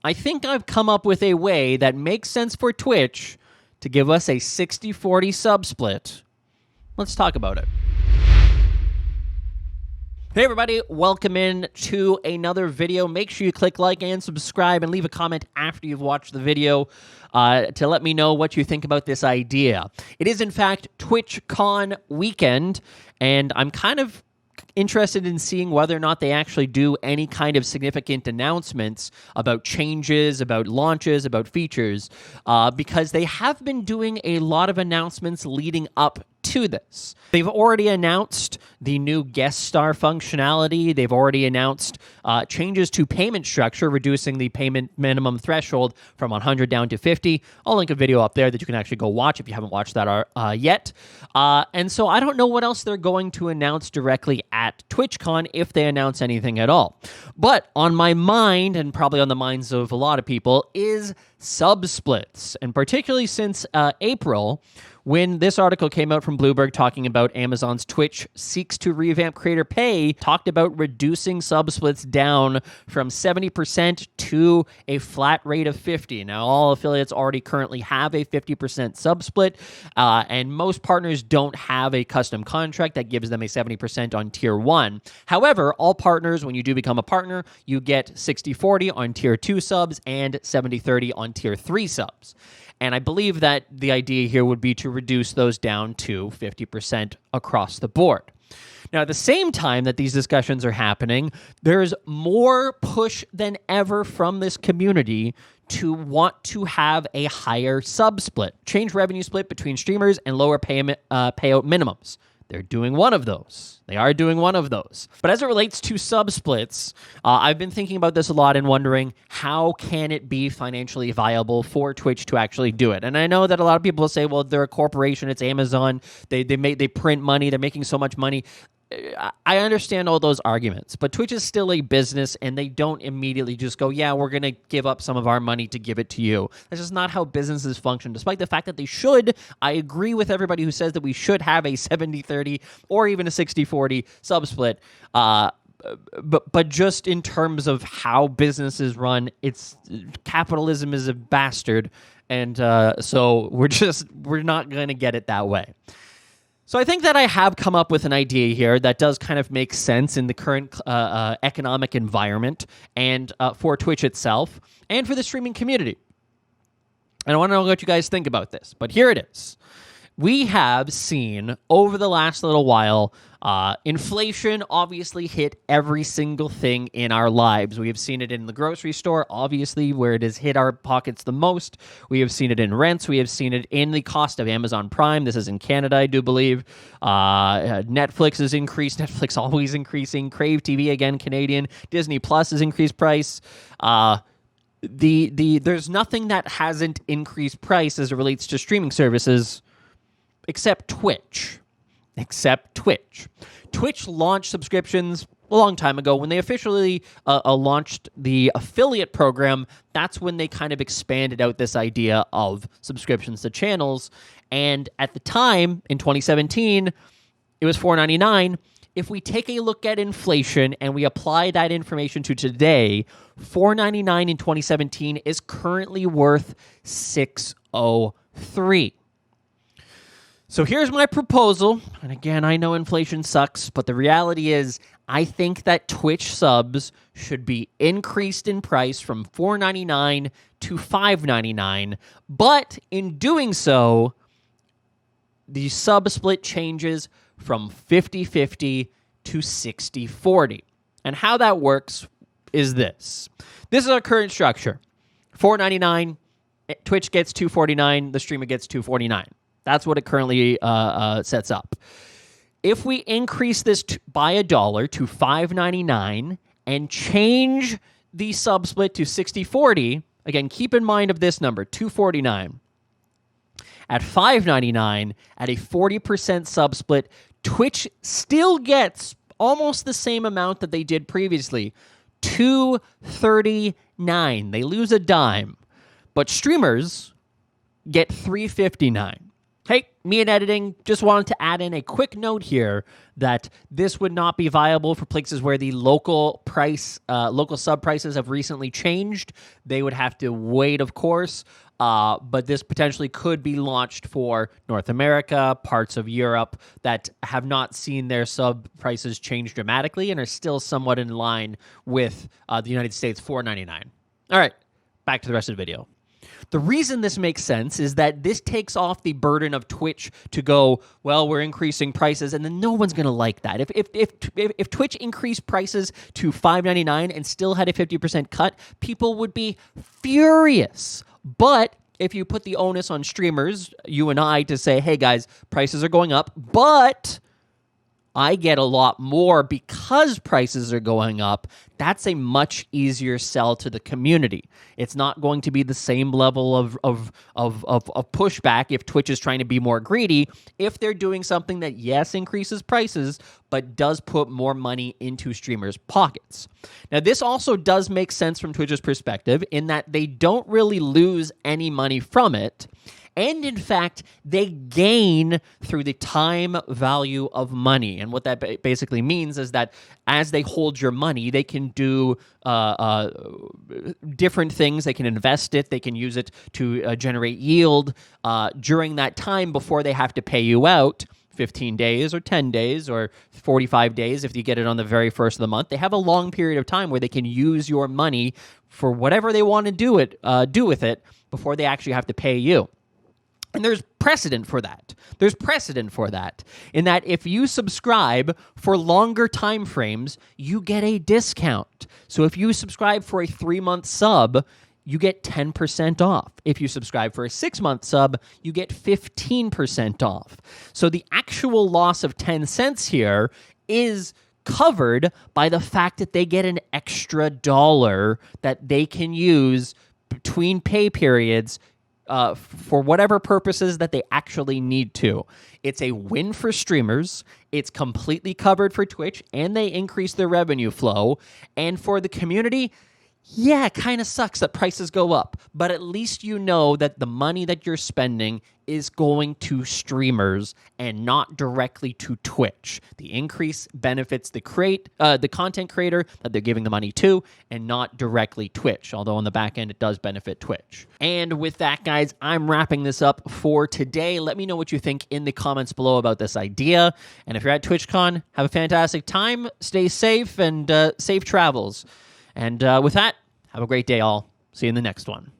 I think I've come up with a way that makes sense for Twitch to give us a 60-40 sub split. Let's talk about it. Hey everybody, welcome in to another video. Make sure you click like and subscribe and leave a comment after you've watched the video to let me know what you think about this idea. It is in fact TwitchCon weekend, and I'm kind of interested in seeing whether or not they actually do any kind of significant announcements about changes, about launches, about features, because they have been doing a lot of announcements leading up to this. They've already announced the new guest star functionality. They've already announced changes to payment structure, reducing the payment minimum threshold from 100 down to 50. I'll link a video up there that you can actually go watch if you haven't watched that yet. And so I don't know what else they're going to announce directly at TwitchCon, if they announce anything at all. But on my mind, and probably on the minds of a lot of people, is sub splits. And particularly since April, when this article came out from Bloomberg talking about Amazon's Twitch seeks to revamp creator pay, talked about reducing sub splits down from 70% to a flat rate of 50%. Now, all affiliates already currently have a 50% sub split, and most partners don't have a custom contract that gives them a 70% on tier 1. However, all partners, when you do become a partner, you get 60-40 on tier 2 subs and 70-30 on tier 3 subs. And I believe that the idea here would be to reduce those down to 50% across the board. Now, at the same time that these discussions are happening, there's more push than ever from this community to want to have a higher sub split, change revenue split between streamers and lower payout minimums. They're doing one of those. They are doing one of those. But as it relates to sub splits, I've been thinking about this a lot and wondering how can it be financially viable for Twitch to actually do it? And I know that a lot of people will say, well, they're a corporation, it's Amazon, they print money, they're making so much money. I understand all those arguments, but Twitch is still a business, and they don't immediately just go, yeah, we're going to give up some of our money to give it to you. That's just not how businesses function, despite the fact that they should. I agree with everybody who says that we should have a 70-30 or even a 60-40 sub split. But just in terms of how businesses run, capitalism is a bastard, and so we're not going to get it that way. So I think that I have come up with an idea here that does kind of make sense in the current economic environment, and for Twitch itself and for the streaming community. And I want to know what you guys think about this, but here it is. We have seen over the last little while, inflation obviously hit every single thing in our lives. We have seen it in the grocery store, obviously, where it has hit our pockets the most. We have seen it in rents. We have seen it in the cost of Amazon Prime. This is in Canada, I do believe. Netflix has increased. Netflix always increasing. Crave TV, again, Canadian. Disney Plus has increased price. There's nothing that hasn't increased price as it relates to streaming services except Twitch. Twitch launched subscriptions a long time ago. When they officially launched the affiliate program, that's when they kind of expanded out this idea of subscriptions to channels. And at the time, in 2017, it was $4.99. If we take a look at inflation and we apply that information to today, $4.99 in 2017 is currently worth $6.03. So here's my proposal, and again, I know inflation sucks, but the reality is I think that Twitch subs should be increased in price from $4.99 to $5.99, but in doing so, the sub split changes from 50-50 to 60-40. And how that works is this. This is our current structure. $4.99, Twitch gets $2.49, the streamer gets $2.49. That's what it currently sets up. If we increase this by $1 to $5.99 and change the sub split to 60-40, again, keep in mind of this number, $2.49. At $5.99, at a 40% sub split, Twitch still gets almost the same amount that they did previously, $2.39. They lose a dime, but streamers get $3.59. Hey, me and editing, just wanted to add in a quick note here that this would not be viable for places where the local sub prices have recently changed. They would have to wait, of course, but this potentially could be launched for North America, parts of Europe that have not seen their sub prices change dramatically and are still somewhat in line with the United States $4.99. All right, back to the rest of the video. The reason this makes sense is that this takes off the burden of Twitch to go, well, we're increasing prices, and then no one's going to like that. If Twitch increased prices to $5.99 and still had a 50% cut, people would be furious. But if you put the onus on streamers, you and I, to say, hey, guys, prices are going up, but I get a lot more because prices are going up, that's a much easier sell to the community. It's not going to be the same level of pushback if Twitch is trying to be more greedy, if they're doing something that, yes, increases prices, but does put more money into streamers' pockets. Now, this also does make sense from Twitch's perspective in that they don't really lose any money from it. And in fact, they gain through the time value of money. And what that basically means is that as they hold your money, they can do different things. They can invest it. They can use it to generate yield during that time before they have to pay you out 15 days or 10 days or 45 days if you get it on the very first of the month. They have a long period of time where they can use your money for whatever they want to do with it before they actually have to pay you. And there's precedent for that. There's precedent for that in that if you subscribe for longer time frames, you get a discount. So if you subscribe for a 3-month sub, you get 10% off. If you subscribe for a 6-month sub, you get 15% off. So the actual loss of 10 cents here is covered by the fact that they get an extra $1 that they can use between pay periods for whatever purposes that they actually need to. It's a win for streamers. It's completely covered for Twitch, and they increase their revenue flow. And for the community, yeah, it kind of sucks that prices go up, but at least you know that the money that you're spending is going to streamers and not directly to Twitch. The increase benefits the content creator that they're giving the money to, and not directly Twitch, although on the back end it does benefit Twitch. And with that, guys, I'm wrapping this up for today. Let me know what you think in the comments below about this idea. And if you're at TwitchCon, have a fantastic time, stay safe, and safe travels. And with that, have a great day, all. See you in the next one.